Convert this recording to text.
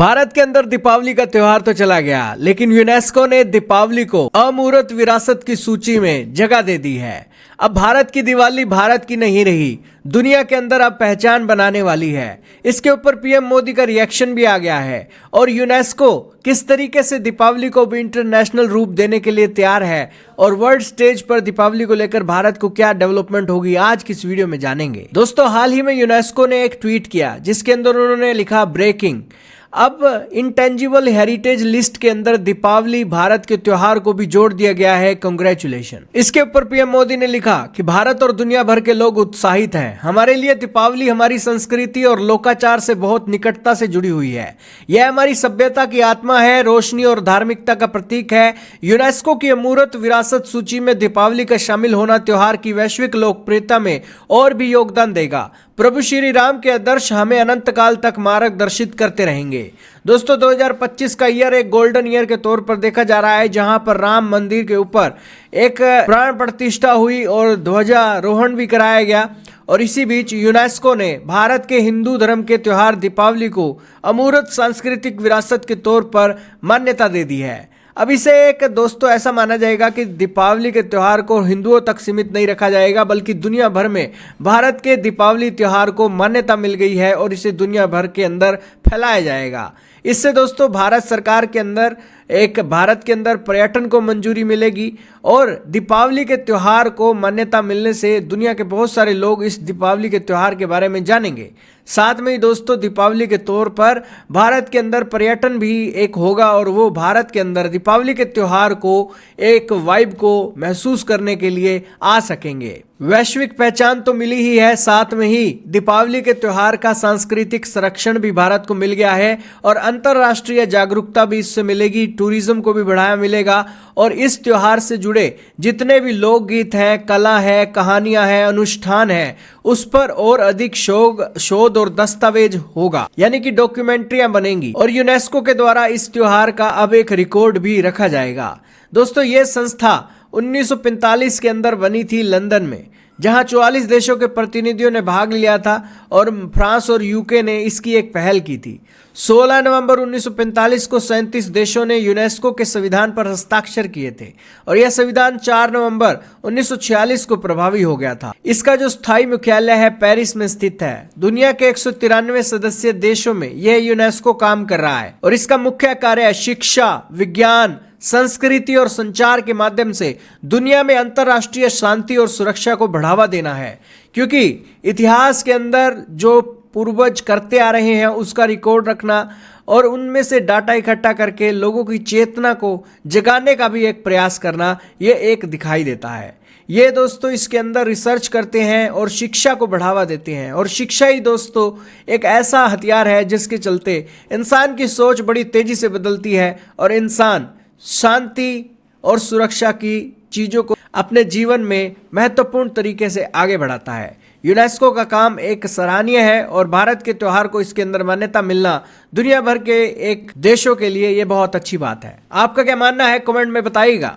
भारत के अंदर दीपावली का त्योहार तो चला गया, लेकिन यूनेस्को ने दीपावली को अमूर्त विरासत की सूची में जगह दे दी है। अब भारत की दिवाली भारत की नहीं रही, दुनिया के अंदर अब पहचान बनाने वाली है। इसके ऊपर पीएम मोदी का रिएक्शन भी आ गया है और यूनेस्को किस तरीके से दीपावली को भी इंटरनेशनल रूप देने के लिए तैयार है और वर्ल्ड स्टेज पर दीपावली को लेकर भारत को क्या डेवलपमेंट होगी, आज की इस वीडियो में जानेंगे। दोस्तों, हाल ही में यूनेस्को ने एक ट्वीट किया जिसके अंदर उन्होंने लिखा ब्रेकिंग, अब इंटेंजिबल हेरिटेज लिस्ट के अंदर दीपावली भारत के त्योहार को भी जोड़ दिया गया है, कांग्रेचुलेशन। इसके ऊपर पीएम मोदी ने लिखा कि भारत और दुनिया भर के लोग उत्साहित हैं। हमारे लिए दीपावली हमारी संस्कृति और लोकाचार से बहुत निकटता से जुड़ी हुई है। यह हमारी सभ्यता की आत्मा है, रोशनी और धार्मिकता का प्रतीक है। यूनेस्को की अमूर्त विरासत सूची में दीपावली का शामिल होना त्योहार की वैश्विक लोकप्रियता में और भी योगदान देगा। प्रभु श्री राम के आदर्श हमें अनंत काल तक मार्गदर्शित करते रहेंगे। दोस्तों, 2025 का ईयर एक गोल्डन ईयर के तौर पर देखा जा रहा है, जहां पर राम मंदिर के ऊपर एक प्राण प्रतिष्ठा हुई और ध्वजारोहण भी कराया गया। और इसी बीच यूनेस्को ने भारत के हिंदू धर्म के त्योहार दीपावली को अमूर्त सांस्कृतिक विरासत के तौर पर मान्यता दे दी है। अब इसे एक दोस्तों ऐसा माना जाएगा कि दीपावली के त्योहार को हिंदुओं तक सीमित नहीं रखा जाएगा, बल्कि दुनिया भर में भारत के दीपावली त्योहार को मान्यता मिल गई है और इसे दुनिया भर के अंदर फैलाया जाएगा। इससे दोस्तों भारत सरकार के अंदर भारत के अंदर पर्यटन को मंजूरी मिलेगी और दीपावली के त्योहार को मान्यता मिलने से दुनिया के बहुत सारे लोग इस दीपावली के त्योहार के बारे में जानेंगे। साथ में ही दोस्तों दीपावली के तौर पर भारत के अंदर पर्यटन भी एक होगा और वो भारत के अंदर दीपावली के त्योहार को एक वाइब को महसूस करने के लिए आ सकेंगे। वैश्विक पहचान तो मिली ही है, साथ में ही दीपावली के त्योहार का सांस्कृतिक संरक्षण भी भारत को मिल गया है और अंतर्राष्ट्रीय जागरूकता भी इससे मिलेगी, टूरिज्म को भी बढ़ावा मिलेगा और इस त्योहार से जुड़े जितने भी लोकगीत हैं, कला है, कहानियां हैं, अनुष्ठान है, उस पर और अधिक शोध और दस्तावेज होगा, यानी कि डॉक्यूमेंट्रियां बनेंगी और यूनेस्को के द्वारा इस त्योहार का अब एक रिकॉर्ड भी रखा जाएगा। दोस्तों, ये संस्था 1945 के अंदर बनी थी लंदन में, जहां 44 देशों के प्रतिनिधियों ने भाग लिया था और फ्रांस और यूके ने इसकी एक पहल की थी। 16 नवंबर 1945 को 37 देशों ने यूनेस्को के संविधान पर हस्ताक्षर किए थे और यह संविधान 4 नवंबर 1946 को प्रभावी हो गया था। इसका जो स्थायी मुख्यालय है पेरिस में स्थित है। दुनिया के 193 सदस्य देशों में यह यूनेस्को काम कर रहा है और इसका मुख्य कार्य शिक्षा, विज्ञान, संस्कृति और संचार के माध्यम से दुनिया में अंतर्राष्ट्रीय शांति और सुरक्षा को बढ़ावा देना है, क्योंकि इतिहास के अंदर जो पूर्वज करते आ रहे हैं उसका रिकॉर्ड रखना और उनमें से डाटा इकट्ठा करके लोगों की चेतना को जगाने का भी एक प्रयास करना, ये एक दिखाई देता है। ये दोस्तों इसके अंदर रिसर्च करते हैं और शिक्षा को बढ़ावा देते हैं और शिक्षा ही दोस्तों एक ऐसा हथियार है जिसके चलते इंसान की सोच बड़ी तेजी से बदलती है और इंसान शांति और सुरक्षा की चीजों को अपने जीवन में महत्वपूर्ण तरीके से आगे बढ़ाता है। यूनेस्को का काम एक सराहनीय है और भारत के त्योहार को इसके अंदर मान्यता मिलना दुनिया भर के एक देशों के लिए ये बहुत अच्छी बात है। आपका क्या मानना है, कमेंट में बताइएगा।